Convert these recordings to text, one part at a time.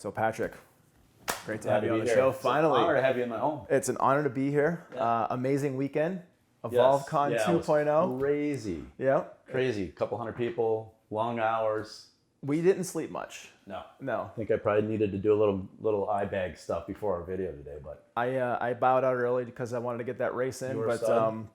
So Patrick, great to Glad have you to on be the here. show. It's Finally, an honor to have you in my home. it's an honor to be here. Yeah. Amazing weekend. Yes. Evolvecon Yeah, it was 2.0. crazy. Yeah. Crazy. Couple hundred people, long hours. We didn't sleep much. No. No. I think I probably needed to do a little eye bag stuff before our video today, but I bowed out early because I wanted to get that race in, You were but stud.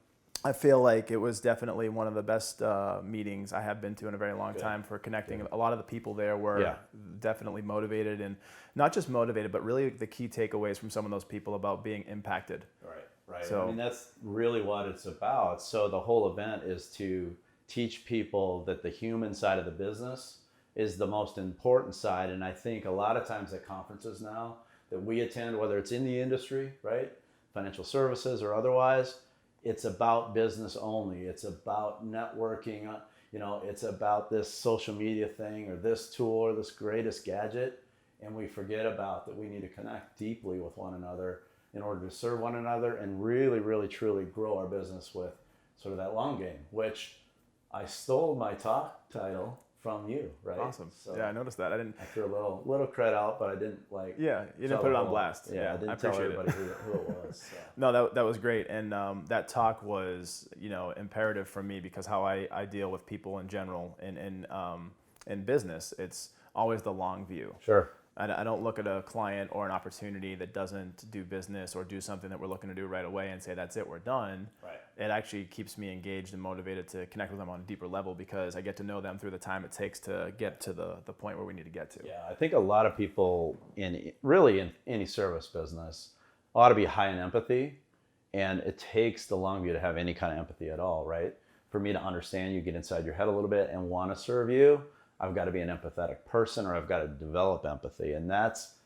I feel like it was definitely one of the best meetings I have been to in a very long time for connecting. A lot of the people there were definitely motivated, and not just motivated, but really the key takeaways from some of those people about being impacted. Right. So, I mean, that's really what it's about. So the whole event is to teach people that the human side of the business is the most important side. And I think a lot of times at conferences now that we attend, whether it's in the industry, right, financial services or otherwise, it's about business only. It's about networking. It's about this social media thing or this tool or this greatest gadget. And we forget about that we need to connect deeply with one another in order to serve one another and really, really, truly grow our business with sort of that long game, which I stole my talk title from you, right? Awesome. So Yeah, I noticed that. I threw a little credit out, but I didn't Yeah, you didn't put it on blast. Yeah, I didn't tell everybody who it was. So. No, that was great, and that talk was imperative for me because how I deal with people in general in business, it's always the long view. Sure. I don't look at a client or an opportunity that doesn't do business or do something that we're looking to do right away and say, that's it, we're done. Right. It actually keeps me engaged and motivated to connect with them on a deeper level because I get to know them through the time it takes to get to the point where we need to get to. Yeah, I think a lot of people in any service business ought to be high in empathy, and it takes the long view to have any kind of empathy at all, right? For me to understand you, get inside your head a little bit and want to serve you, I've got to be an empathetic person or I've got to develop empathy. And that's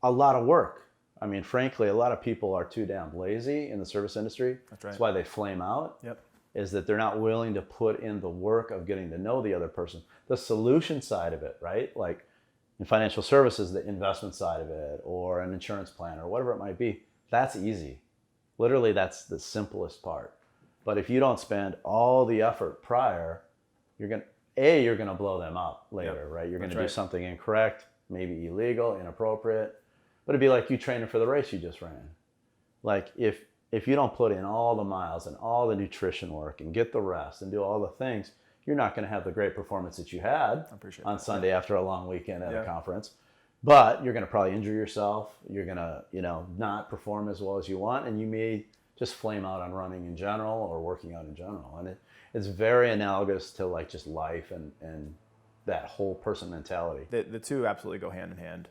a lot of work. I mean, frankly, a lot of people are too damn lazy in the service industry. That's right. That's why they flame out. Yep. Is that they're not willing to put in the work of getting to know the other person. The solution side of it, right? Like in financial services, the investment side of it or an insurance plan or whatever it might be, that's easy. Literally, that's the simplest part. But if you don't spend all the effort prior, you're going to blow them up later, right? You're going to do something incorrect, maybe illegal, inappropriate. But it'd be like you training for the race you just ran. Like if you don't put in all the miles and all the nutrition work and get the rest and do all the things, you're not going to have the great performance that you had on Sunday after a long weekend at a conference. But you're going to probably injure yourself. You're going to, not perform as well as you want, and you may just flame out on running in general or working out in general. And it's very analogous to like just life and that whole person mentality. The two absolutely go hand in hand.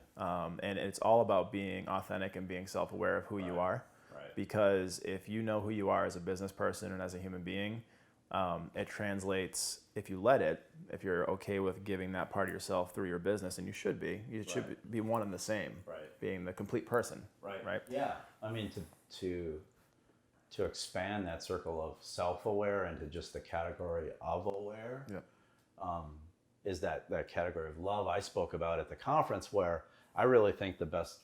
And it's all about being authentic and being self-aware of who you are. Right. Because if you know who you are as a business person and as a human being, it translates, if you let it, if you're okay with giving that part of yourself through your business, and you should be be one and the same, being the complete person. Right. Yeah. I mean, to expand that circle of self-aware into just the category of aware is that category of love I spoke about at the conference, where I really think the best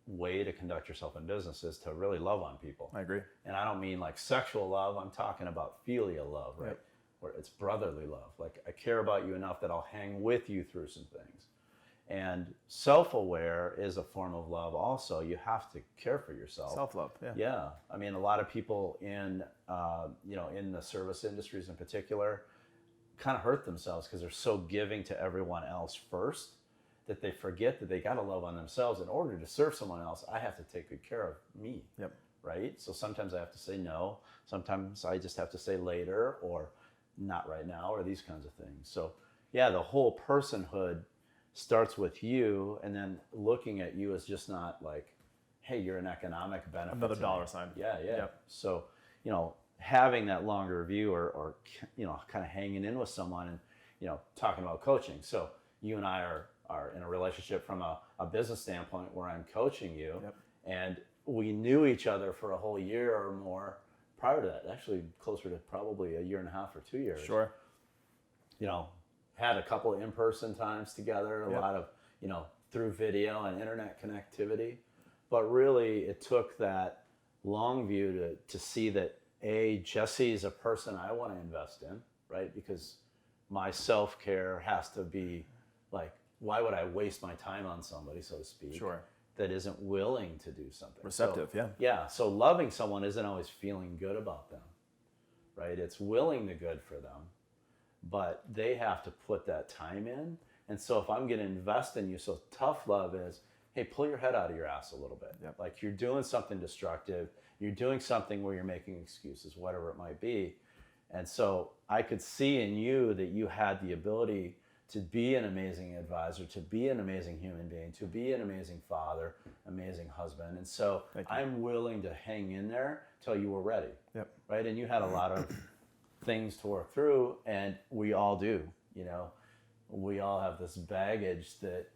way to conduct yourself in business is to really love on people. I agree. And I don't mean like sexual love. I'm talking about filial love, right? Where it's brotherly love. Like I care about you enough that I'll hang with you through some things. And self-aware is a form of love also. You have to care for yourself. Self-love, Yeah. I mean, a lot of people in the service industries in particular kind of hurt themselves because they're so giving to everyone else first that they forget that they got to love on themselves. In order to serve someone else, I have to take good care of me. Yep. Right? So sometimes I have to say no. Sometimes I just have to say later or not right now or these kinds of things. So yeah, the whole personhood starts with you, and then looking at you as just not like, hey, you're an economic benefit. Another dollar sign. Yeah. Yep. So, having that longer view or kind of hanging in with someone and, talking about coaching. So you and I are in a relationship from a business standpoint where I'm coaching you, and we knew each other for a whole year or more prior to that, actually closer to probably a year and a half or 2 years. Sure. Had a couple of in-person times together, a lot of, through video and internet connectivity. But really, it took that long view to see that, Jesse is a person I want to invest in, right? Because my self-care has to be like why would I waste my time on somebody, so to speak, Sure. that isn't willing to do something? Receptive, So, yeah. Yeah. So loving someone isn't always feeling good about them, right? It's willing the good for them, but they have to put that time in. And so if I'm going to invest in you, so tough love is, hey, pull your head out of your ass a little bit. Yep. Like you're doing something destructive. You're doing something where you're making excuses, whatever it might be. And so I could see in you that you had the ability to be an amazing advisor, to be an amazing human being, to be an amazing father, amazing husband. And so I'm willing to hang in there till you were ready. Yep. Right. And you had a lot of things to work through, and we all do, you know. We all have this baggage that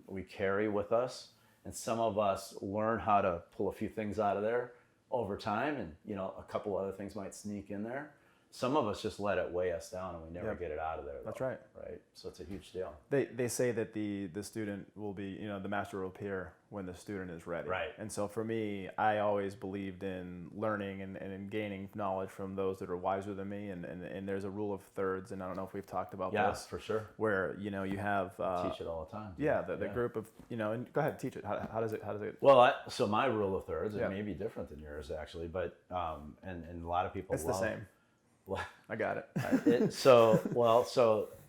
we carry with us, and some of us learn how to pull a few things out of there over time, and you know, a couple other things might sneak in there. Some of us just let it weigh us down, and we never get it out of there. That's right. Right. So it's a huge deal. They say that the student will be, you know, the master will appear when the student is ready. Right. And so for me, I always believed in learning and in gaining knowledge from those that are wiser than me. And there's a rule of thirds, and I don't know if we've talked about Yeah, this. for sure. Where, you know, you have Teach it all the time. Yeah, the group of, you know, and go ahead, teach it. How does it? Well, so my rule of thirds, it may be different than yours actually, but and a lot of people It's the same. I got it. So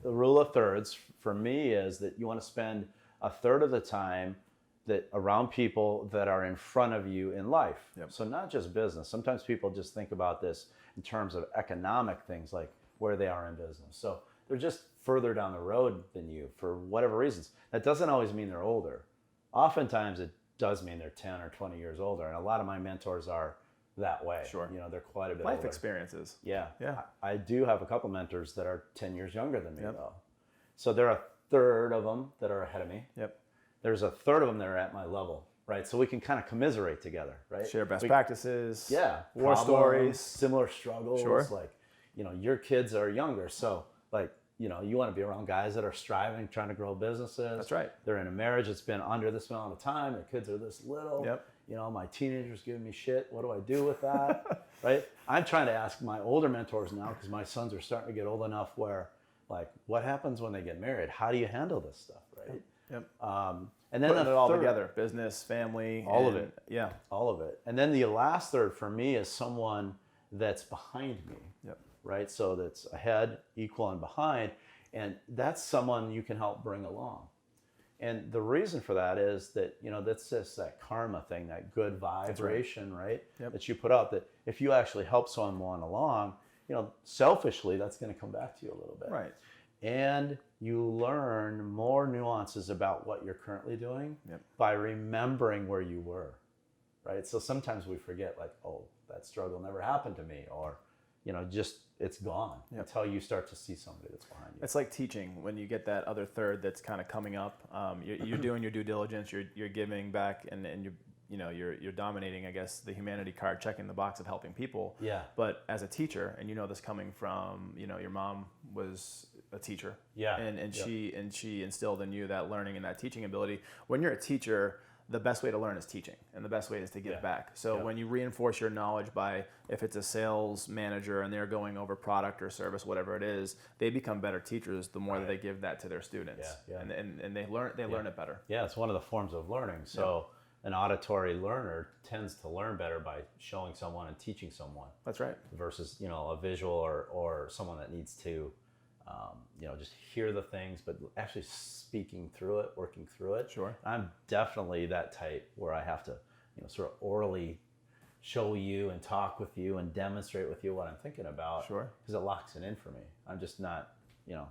the rule of thirds for me is that you want to spend a third of the time that around people that are in front of you in life. Yep. So not just business. Sometimes people just think about this in terms of economic things, like where they are in business. So they're just further down the road than you for whatever reasons. That doesn't always mean they're older. Oftentimes it does mean they're 10 or 20 years older. And a lot of my mentors are that way. Sure. You know, they're quite a bit Life older. experiences. Yeah. Yeah. I do have a couple mentors that are 10 years younger than me, Yep. though. So there are a third of them that are ahead of me. Yep. There's a third of them that are at my level, right? So we can kind of commiserate together, right? Share best practices. Yeah. War stories. Similar struggles. Sure. Like, you know, your kids are younger. So, like, you know, you want to be around guys that are striving, trying to grow businesses. That's right. They're in a marriage that's been under this amount of time. Their kids are this little. Yep. You know, my teenager's giving me shit. What do I do with that? Right? I'm trying to ask my older mentors now, because my sons are starting to get old enough where, like, what happens when they get married? How do you handle this stuff, right? Yep. And then Putting it all together, business, family, all of it. Yeah. All of it. And then the last third for me is someone that's behind me. Yep. Right? So that's ahead, equal, and behind. And that's someone you can help bring along. And the reason for that is that, you know, that's just that karma thing, that good vibration, right? Yep. That you put out, that if you actually help someone along, you know, selfishly, that's going to come back to you a little bit. Right. And you learn more nuances about what you're currently doing by remembering where you were, right? So sometimes we forget, like, oh, that struggle never happened to me, or, you know, just it's gone until you start to see somebody that's behind you. It's like teaching. When you get that other third that's kind of coming up, you're doing your due diligence, you're giving back, and you're dominating, I guess, the humanity card, checking the box of helping people. Yeah. But as a teacher, and you know this coming from, you know, your mom was a teacher. Yeah. And she instilled in you that learning and that teaching ability. When you're a teacher, the best way to learn is teaching, and the best way is to give back. So when you reinforce your knowledge by, if it's a sales manager and they're going over product or service, whatever it is, they become better teachers the more that they give that to their students. Yeah. And they learn it better. Yeah, it's one of the forms of learning. So an auditory learner tends to learn better by showing someone and teaching someone. That's right. Versus, you know, a visual or someone that needs to, you know, just hear the things, but actually speaking through it, working through it. Sure. I'm definitely that type where I have to, you know, sort of orally show you and talk with you and demonstrate with you what I'm thinking about. Sure. Because it locks it in for me. I'm just not, you know,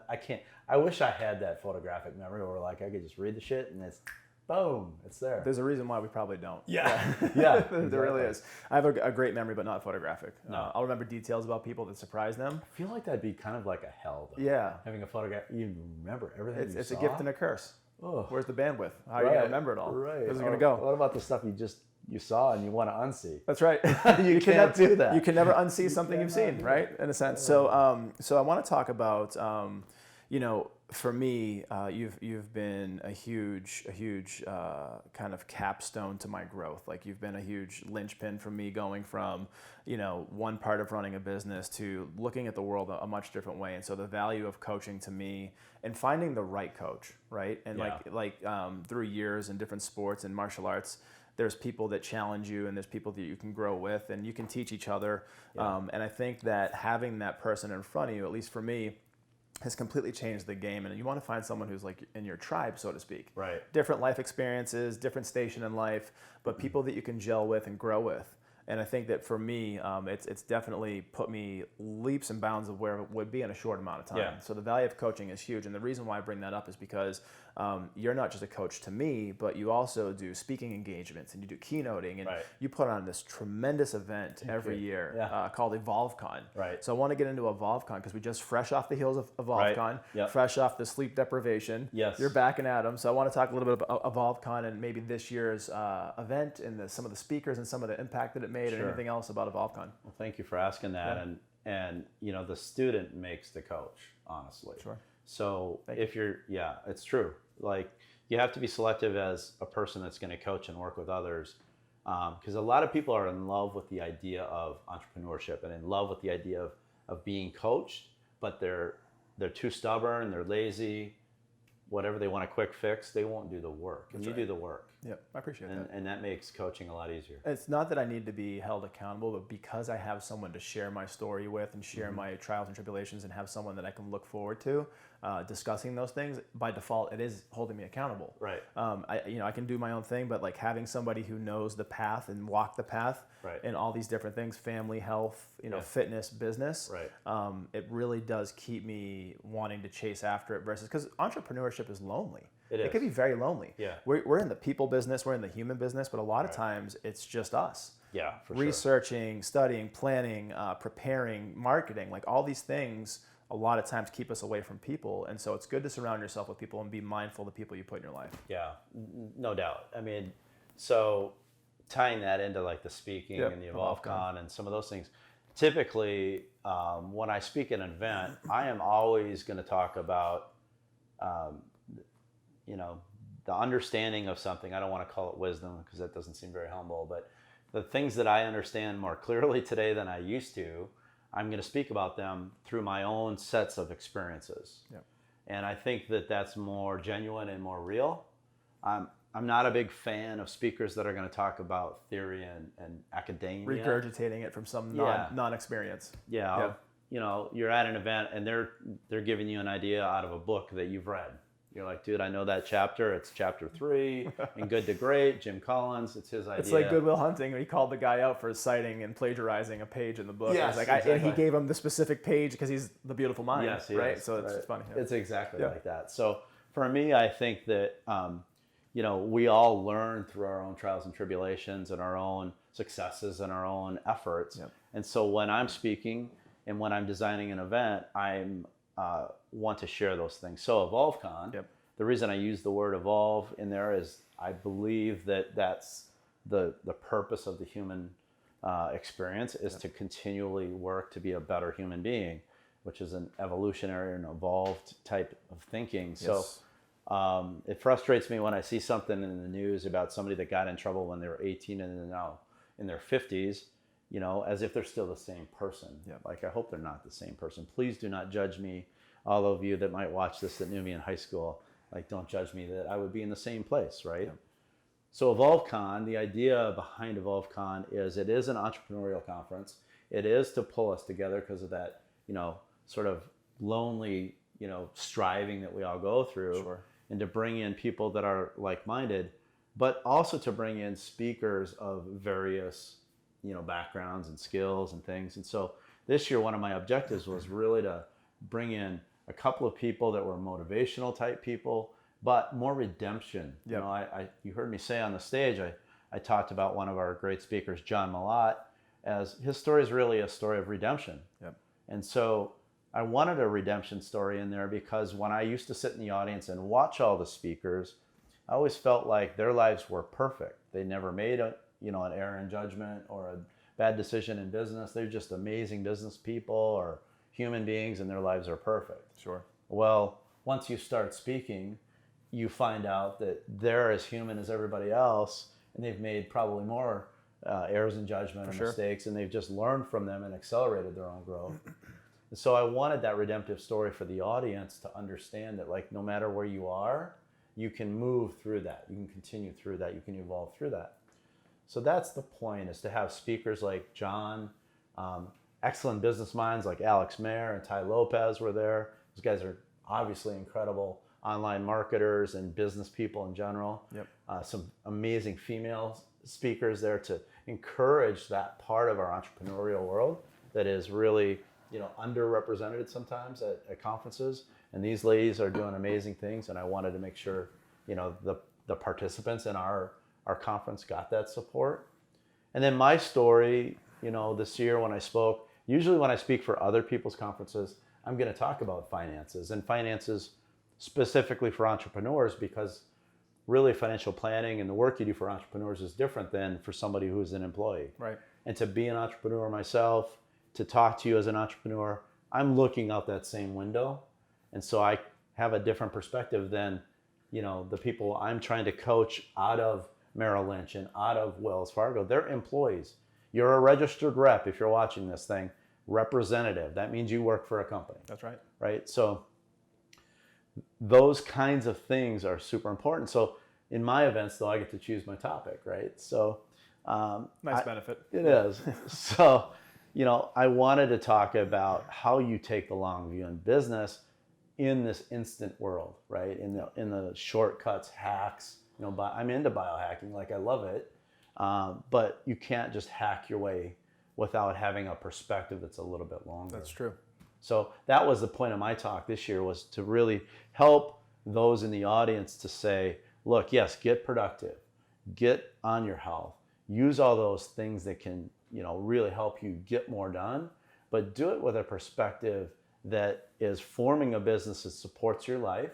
I can't. I wish I had that photographic memory where, like, I could just read the shit and it's boom, it's there. There's a reason why we probably don't. Yeah. There really is. I have a great memory, but not photographic. No. I'll remember details about people that surprise them. I feel like that'd be kind of like a hell, though. Yeah. Having a photograph, you remember everything you It's saw? a gift and a curse. Oh. Where's the bandwidth? How are you going to remember it all? Right. Where's it going to go? What about the stuff you saw and you want to unsee? That's right. You can't do that. You can never unsee something you've seen, right? In a sense. So I want to talk about, you know, for me, you've been a huge kind of capstone to my growth. Like you've been a huge linchpin for me going from, one part of running a business to looking at the world a much different way. And so the value of coaching to me and finding the right coach, right? And through years in different sports and martial arts, there's people that challenge you and there's people that you can grow with and you can teach each other. Yeah. And I think that having that person in front of you, at least for me, has completely changed the game. And you want to find someone who's like in your tribe, so to speak. Right. Different life experiences, different station in life, but people that you can gel with and grow with. And I think that for me, it's definitely put me leaps and bounds of where it would be in a short amount of time. Yeah. So the value of coaching is huge. And the reason why I bring that up is because you're not just a coach to me, but you also do speaking engagements and you do keynoting. And right. you put on this tremendous event every year called Evolvecon. Right. So I want to get into Evolvecon because we just fresh off the heels of Evolvecon, right. Yep. fresh off the sleep deprivation. Yes. You're back and at 'em. So I want to talk a little bit about Evolvecon and maybe this year's event and some of the speakers and some of the impact that it made and anything else about Evolvecon. Well, thank you for asking that. Yeah. And the student makes the coach, honestly. Sure. So if you're, it's true. Like you have to be selective as a person that's going to coach and work with others. Because a lot of people are in love with the idea of entrepreneurship and in love with the idea of being coached, but they're too stubborn, they're lazy, whatever they want a quick fix, they won't do the work. And you do the work. Yep, I appreciate that. And that makes coaching a lot easier. It's not that I need to be held accountable, but because I have someone to share my story with and share my trials and tribulations and have someone that I can look forward to discussing those things, by default, it is holding me accountable. Right. I can do my own thing, but like having somebody who knows the path and walk the path in all these different things, family, health, fitness, business, it really does keep me wanting to chase after it versus, because entrepreneurship is lonely. It can be very lonely. Yeah. We're in the people business, we're in the human business, but a lot of times it's just us. Yeah, for Researching, studying, planning, preparing, marketing, like all these things a lot of times keep us away from people. And so it's good to surround yourself with people and be mindful of the people you put in your life. Yeah, no doubt. I mean, so tying that into like the speaking and the Evolvecon and some of those things, typically when I speak at an event, I am always going to talk about the understanding of something. I don't want to call it wisdom because that doesn't seem very humble, but the things that I understand more clearly today than I used to, I'm going to speak about them through my own sets of experiences. Yep. And I think that that's more genuine and more real. I'm not a big fan of speakers that are going to talk about theory and academia. Regurgitating it from some non-experience. Yeah. You're at an event and they're giving you an idea out of a book that you've read. You're like, dude, I know that chapter. It's chapter 3 in Good to Great, Jim Collins. It's his idea. It's like Good Will Hunting when he called the guy out for citing and plagiarizing a page in the book. Yes, exactly. And he gave him the specific page because he's the beautiful mind. Yes, right? So it's funny. Yeah. It's exactly like that. So for me, I think that, we all learn through our own trials and tribulations and our own successes and our own efforts. Yep. And so when I'm speaking and when I'm designing an event, I'm want to share those things. So Evolvecon, the reason I use the word evolve in there is I believe that that's the purpose of the human experience is to continually work to be a better human being, which is an evolutionary and evolved type of thinking. Yes. So it frustrates me when I see something in the news about somebody that got in trouble when they were 18 and they're now in their 50s, as if they're still the same person. Like, I hope they're not the same person. Please do not judge me. All of you that might watch this that knew me in high school, like, don't judge me that I would be in the same place, right? So Evolvecon, the idea behind Evolvecon is it is an entrepreneurial conference. It is to pull us together because of that, sort of lonely, striving that we all go through, and to bring in people that are like-minded, but also to bring in speakers of various, backgrounds and skills and things. And so this year, one of my objectives was really to bring in a couple of people that were motivational type people, but more redemption. You heard me say on the stage, I talked about one of our great speakers, John Malott, as his story is really a story of redemption. And so I wanted a redemption story in there because when I used to sit in the audience and watch all the speakers, I always felt like their lives were perfect. They never made an error in judgment or a bad decision in business. They're just amazing business people or human beings, and their lives are perfect. Well, once you start speaking, you find out that they're as human as everybody else, and they've made probably more errors in judgment and mistakes, and they've just learned from them and accelerated their own growth. And so I wanted that redemptive story for the audience to understand that, like, no matter where you are, you can move through that, you can continue through that, you can evolve through that. So that's the point, is to have speakers like John, excellent business minds like Alex Mayer and Ty Lopez were there. Those guys are obviously incredible online marketers and business people in general. Yep. Some amazing female speakers there to encourage that part of our entrepreneurial world that is really, underrepresented sometimes at conferences. And these ladies are doing amazing things, and I wanted to make sure, the participants in our conference got that support. And then my story, this year when I spoke, usually when I speak for other people's conferences, I'm going to talk about finances, and finances specifically for entrepreneurs, because really financial planning and the work you do for entrepreneurs is different than for somebody who's an employee. Right. And to be an entrepreneur myself, to talk to you as an entrepreneur, I'm looking out that same window. And so I have a different perspective than, the people I'm trying to coach out of Merrill Lynch and out of Wells Fargo. They're employees. You're a registered rep if you're watching this thing. Representative. That means you work for a company. That's right. Right? So those kinds of things are super important. So in my events, though, I get to choose my topic, right? So nice benefit. It is. So, I wanted to talk about how you take the long view in business in this instant world, right? In the shortcuts, hacks. I'm into biohacking, like I love it, but you can't just hack your way without having a perspective that's a little bit longer. That's true. So that was the point of my talk this year, was to really help those in the audience to say, look, yes, get productive, get on your health, use all those things that can, really help you get more done, but do it with a perspective that is forming a business that supports your life,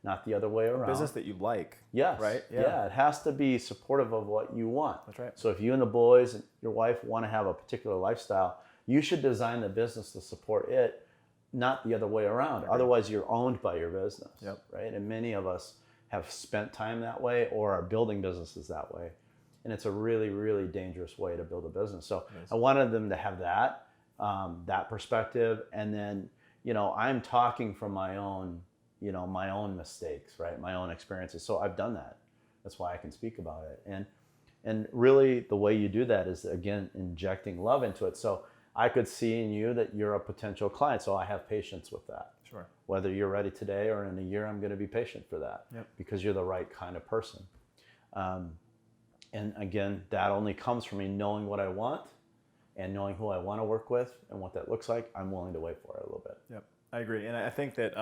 not the other way around. A business that you like. Yes. Right? Yeah. It has to be supportive of what you want. That's right. So if you and the boys and your wife want to have a particular lifestyle, you should design the business to support it, not the other way around. Right. Otherwise, you're owned by your business. Yep. Right? And many of us have spent time that way or are building businesses that way. And it's a really, really dangerous way to build a business. So I wanted them to have that perspective. And then, I'm talking from my own mistakes, right? My own experiences. So I've done that. That's why I can speak about it. And really the way you do that is, again, injecting love into it. So I could see in you that you're a potential client. So I have patience with that. Sure. Whether you're ready today or in a year, I'm going to be patient for that. Yep. Because you're the right kind of person. And again, that only comes from me knowing what I want and knowing who I want to work with and what that looks like. I'm willing to wait for it a little bit. Yep, I agree. And I think that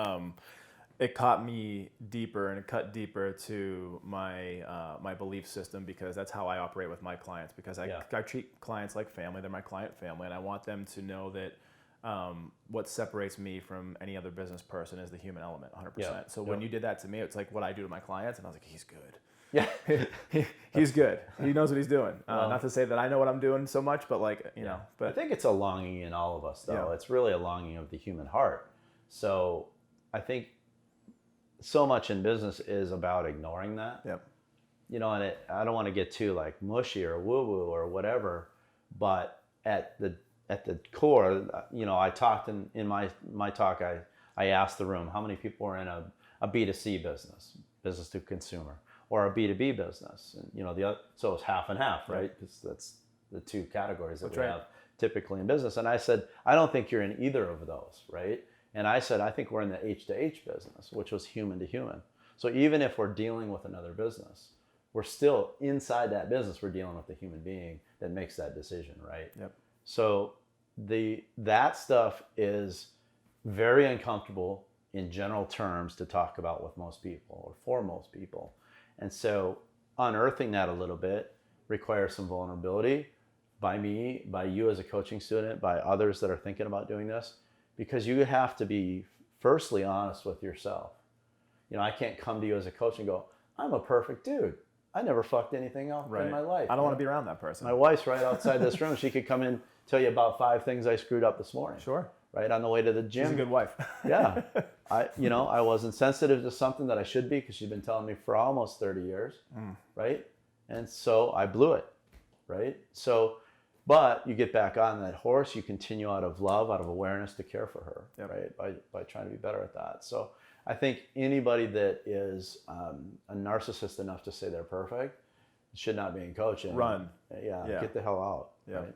it caught me deeper, and it cut deeper to my my belief system, because that's how I operate with my clients, because I treat clients like family. They're my client family, and I want them to know that what separates me from any other business person is the human element, 100%. Yeah. So when you did that to me, it's like what I do to my clients, and I was like, he's good. Yeah. He's good. He knows what he's doing. Not to say that I know what I'm doing so much, but but I think it's a longing in all of us, though. Yeah. It's really a longing of the human heart. So I think so much in business is about ignoring that. Yep. And I don't want to get too like mushy or woo-woo or whatever, but at the core, I talked in my talk, I asked the room, how many people are in a B2C business to consumer, or a B2B business? And the other, so it's half and half, right? Because that's the two categories that we have typically in business. And I said, I don't think you're in either of those, right? And I said, I think we're in the H to H business, which was human to human. So even if we're dealing with another business, we're still inside that business, we're dealing with the human being that makes that decision, right? Yep. So that stuff is very uncomfortable in general terms to talk about with most people, or for most people. And so unearthing that a little bit requires some vulnerability by me, by you as a coaching student, by others that are thinking about doing this, because you have to be firstly honest with yourself. I can't come to you as a coach and go, I'm a perfect dude. I never fucked anything up in my life. I don't want to be around that person. My wife's right outside this room. She could come in, tell you about 5 things I screwed up this morning. Sure. right? On the way to the gym. She's a good wife. Yeah. I wasn't sensitive to something that I should be because she'd been telling me for almost 30 years, right? And so I blew it, right? So, but you get back on that horse, you continue out of love, out of awareness to care for her, right? By trying to be better at that. So I think anybody that is a narcissist enough to say they're perfect should not be in coaching. Run. Yeah. Get the hell out. Yeah. Right?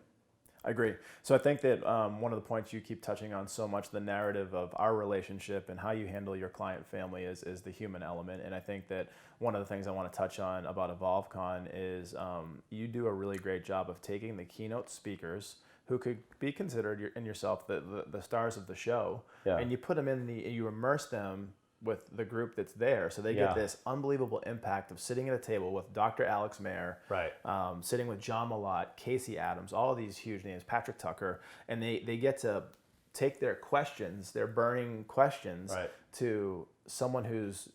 I agree. So I think that one of the points you keep touching on so much, the narrative of our relationship and how you handle your client family is the human element. And I think that one of the things I want to touch on about Evolvecon is you do a really great job of taking the keynote speakers who could be considered in yourself the stars of the show, and you put them you immerse them with the group that's there, so they get this unbelievable impact of sitting at a table with Dr. Alex Mayer, right? Sitting with John Malott, Casey Adams, all of these huge names, Patrick Tucker, and they get to take their questions, their burning questions, to someone who's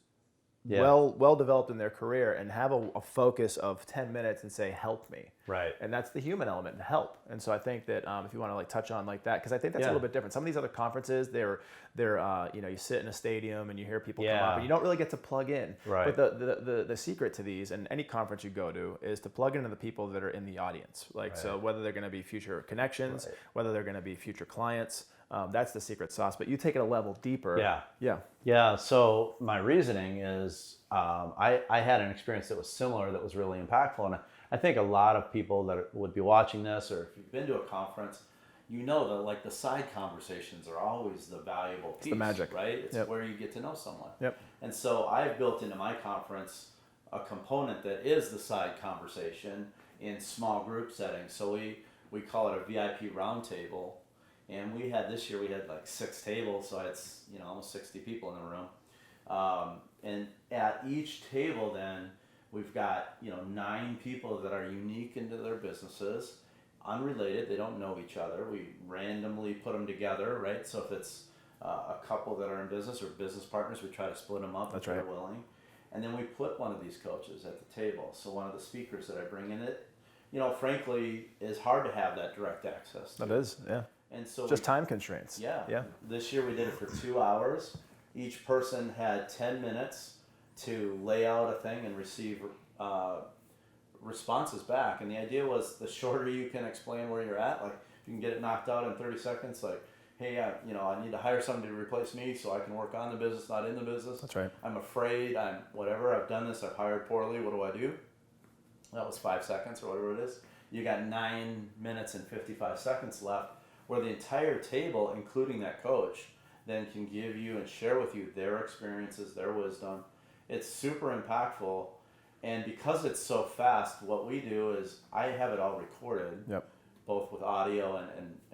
well developed in their career and have a focus of 10 minutes and say, help me. Right. And that's the human element, to help. And so I think that if you want to like touch on like that, because I think that's a little bit different. Some of these other conferences, they're you sit in a stadium and you hear people come up and you don't really get to plug in. Right. But the secret to these, and any conference you go to, is to plug into the people that are in the audience. Like, so whether they're going to be future connections, whether they're going to be future clients, that's the secret sauce. But you take it a level deeper. Yeah. So my reasoning is I had an experience that was similar, that was really impactful. And I think a lot of people that would be watching this, or if you've been to a conference, you know that like the side conversations are always the valuable piece. It's the magic. Right? It's where you get to know someone. And so I've built into my conference a component that is the side conversation in small group settings. So we call it a VIP roundtable. And this year we had like 6 tables, so it's almost 60 people in the room. And at each table then we've got 9 people that are unique into their businesses, unrelated, they don't know each other. We randomly put them together, right? So if it's a couple that are in business or business partners, we try to split them up if they're willing. And then we put one of these coaches at the table. So one of the speakers that I bring in, it frankly is hard to have that direct access to. That is, yeah. And so just time constraints. Yeah. This year we did it for 2 hours. Each person had 10 minutes to lay out a thing and receive responses back. And the idea was, the shorter you can explain where you're at, like if you can get it knocked out in 30 seconds, like, hey, I need to hire somebody to replace me so I can work on the business, not in the business. That's right. I'm afraid, I've done this, I've hired poorly, what do I do? That was 5 seconds or whatever it is. You got 9 minutes and 55 seconds left, where the entire table, including that coach, then can give you and share with you their experiences, their wisdom. It's super impactful. And because it's so fast, what we do is I have it all recorded, both with audio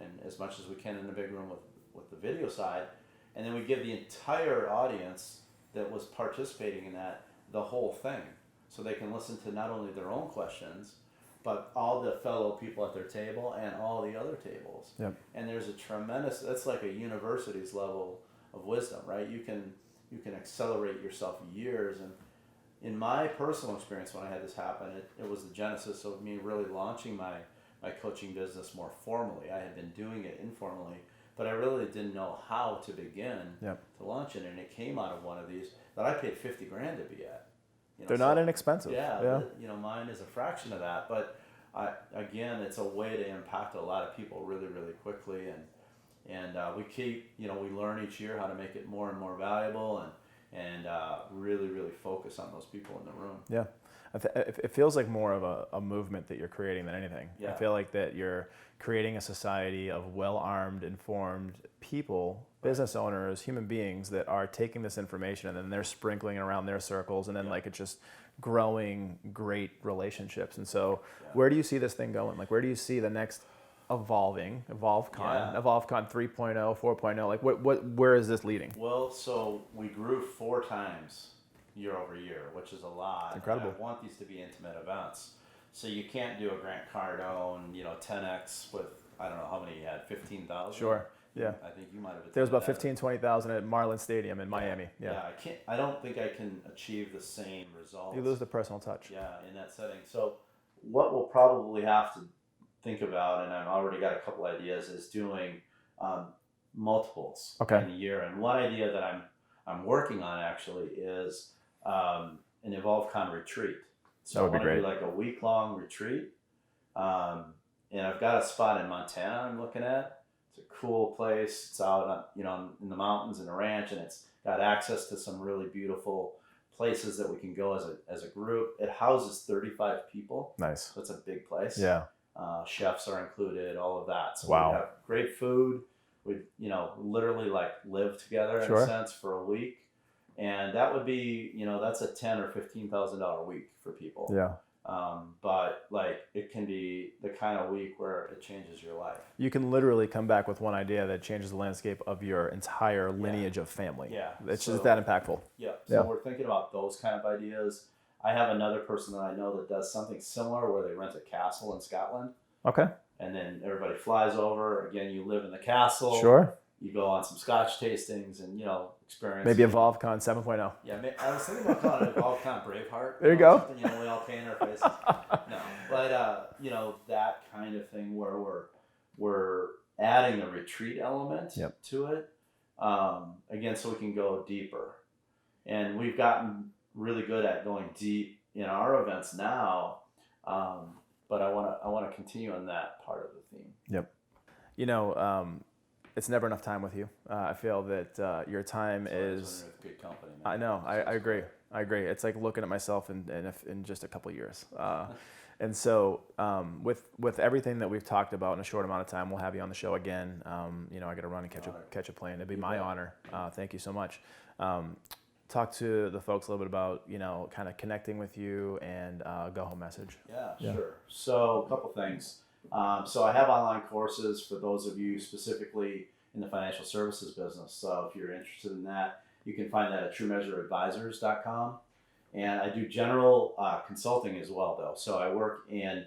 and as much as we can in the big room with the video side. And then we give the entire audience that was participating in that the whole thing. So they can listen to not only their own questions, but all the fellow people at their table and all the other tables. And there's that's like a university's level of wisdom, right? You can accelerate yourself years. And in my personal experience, when I had this happen, it was the genesis of me really launching my coaching business more formally. I had been doing it informally, but I really didn't know how to begin to launch it. And it came out of one of these that I paid $50,000 to be at. They're not inexpensive. Mine is a fraction of that, but again, it's a way to impact a lot of people really, really quickly, and we keep, we learn each year how to make it more and more valuable, and really, really focus on those people in the room. Yeah, it feels like more of a movement that you're creating than anything. I feel like that you're creating a society of well-armed, informed people, business owners, human beings that are taking this information and then they're sprinkling it around their circles, and then like it's just growing great relationships. And so where do you see this thing going? Like, where do you see the next Evolvecon 3.0, 4.0? Like where is this leading? Well, so we grew 4 times year over year, which is a lot. It's incredible. And I want these to be intimate events. So you can't do a Grant Cardone, 10X with, I don't know how many you had, 15,000? Sure. Yeah. I think you might have. There was about 15,000-20,000 at Marlin Stadium in Miami. I don't think I can achieve the same results. You lose the personal touch. Yeah, in that setting. So what we'll probably have to think about, and I've already got a couple ideas, is doing multiples Okay. in a year. And one idea that I'm working on actually is an Evolvecon retreat. So That would I be want to do great. like a week-long retreat. And I've got a spot in Montana I'm looking at. It's a cool place. It's out on, in the mountains in a ranch, and it's got access to some really beautiful places that we can go as a group. It houses 35 people. Nice. So it's a big place. Yeah. Chefs are included, all of that. So Wow. we have great food. We, literally like live together in a sense for a week. And that would be, that's a $10,000 or $15,000 week for people. Yeah. But like it can be the kind of week where it changes your life. You can literally come back with one idea that changes the landscape of your entire lineage of family. Yeah. It's just that impactful. Yeah. So we're thinking about those kind of ideas. I have another person that I know that does something similar where they rent a castle in Scotland. Okay. And then everybody flies over. Again, you live in the castle. Sure. You go on some Scotch tastings and, experience. Maybe Evolvecon 7.0. Yeah, I was thinking about calling it Evolvecon Braveheart. There you go. Something, we all paint our faces. No, but that kind of thing where we're adding a retreat element to it. Again, so we can go deeper, and we've gotten really good at going deep in our events now. But I want to continue on that part of the theme. Yep. It's never enough time with you. I feel that your time is. Good company. Man. I know. I agree. I agree. It's like looking at myself in just a couple of years. And so with everything that we've talked about in a short amount of time, we'll have you on the show again. I got to run and catch a plane. It'd be my honor. Thank you so much. Talk to the folks a little bit about kind of connecting with you and go home message. Yeah, sure. So a couple things. So I have online courses for those of you specifically in the financial services business. So if you're interested in that, you can find that at truemeasureadvisors.com. And I do general consulting as well, though. So I work in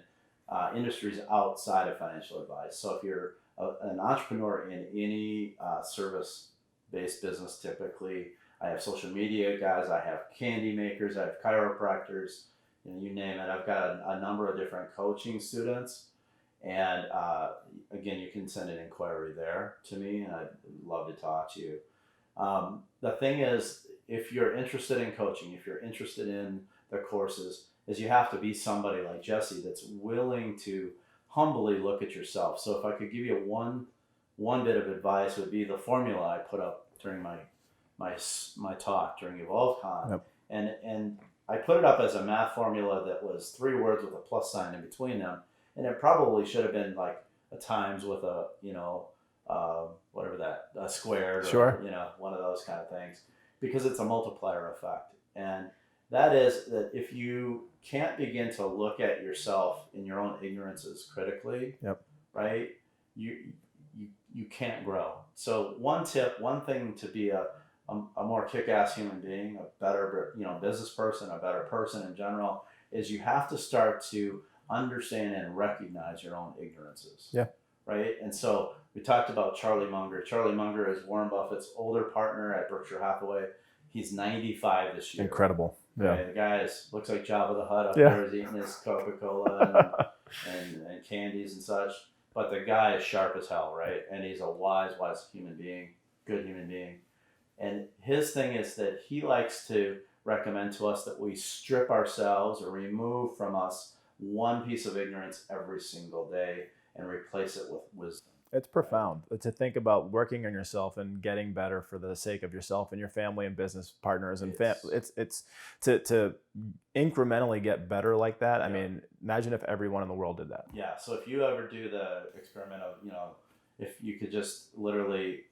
industries outside of financial advice. So if you're an entrepreneur in any service-based business, typically, I have social media guys, I have candy makers, I have chiropractors, you name it. I've got a number of different coaching students. And again, you can send an inquiry there to me, and I'd love to talk to you. The thing is, if you're interested in coaching, if you're interested in the courses, is you have to be somebody like Jesse that's willing to humbly look at yourself. So if I could give you one bit of advice, would be the formula I put up during my talk during Evolvecon, and I put it up as a math formula that was 3 words with a plus sign in between them. And it probably should have been like a times with a, a squared or, one of those kind of things, because it's a multiplier effect. And that is that if you can't begin to look at yourself in your own ignorances critically, right, you can't grow. So one thing to be a more kick-ass human being, a better, business person, a better person in general, is you have to start to understand and recognize your own ignorances. Yeah. Right? And so we talked about Charlie Munger. Charlie Munger is Warren Buffett's older partner at Berkshire Hathaway. He's 95 this year. Incredible. Yeah. Right? The guy looks like Jabba the Hutt up there. He's eating his Coca-Cola and candies and such. But the guy is sharp as hell, right? And he's a wise human being, good human being. And his thing is that he likes to recommend to us that we strip ourselves or remove from us one piece of ignorance every single day and replace it with wisdom. It's profound to think about working on yourself and getting better for the sake of yourself and your family and business partners and it's to incrementally get better like that. I mean, imagine if everyone in the world did that. Yeah. So if you ever do the experiment of, if you could just literally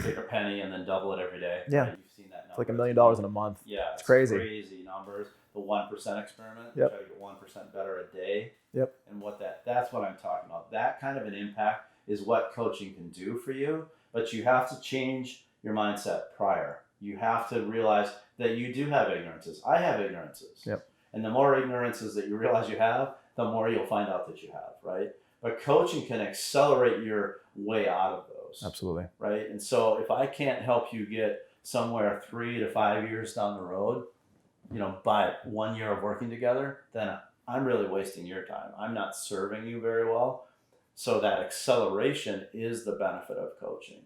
take a penny and then double it every day. Yeah. Right? You've seen that number. It's like $1 million in a month. Yeah. It's crazy. Crazy numbers. The 1% experiment. Yep. Try to get 1% better a day. Yep. And that's what I'm talking about. That kind of an impact is what coaching can do for you, but you have to change your mindset prior. You have to realize that you do have ignorances. I have ignorances. Yep. And the more ignorances that you realize you have, the more you'll find out that you have, right? But coaching can accelerate your way out of those. Absolutely. Right? And so if I can't help you get somewhere 3 to 5 years down the road, by 1 year of working together, then I'm really wasting your time. I'm not serving you very well. So that acceleration is the benefit of coaching.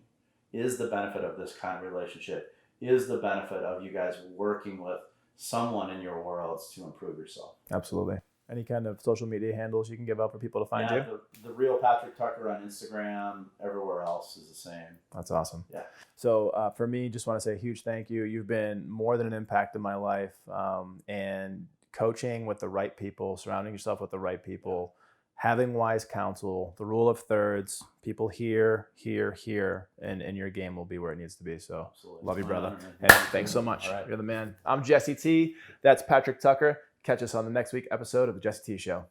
is the benefit of this kind of relationship, is the benefit of you guys working with someone in your worlds to improve yourself. Absolutely. Any kind of social media handles you can give out for people to find you? The real Patrick Tucker on Instagram, everywhere else is the same. That's awesome. Yeah. So for me, just want to say a huge thank you. You've been more than an impact in my life, and coaching with the right people, surrounding yourself with the right people, having wise counsel, the rule of thirds, people here, and your game will be where it needs to be. So Absolutely. love you, brother. Honor, Hey, thanks so much. All right. You're the man. I'm Jesse T. That's Patrick Tucker. Catch us on the next week episode of the Jesse T Show.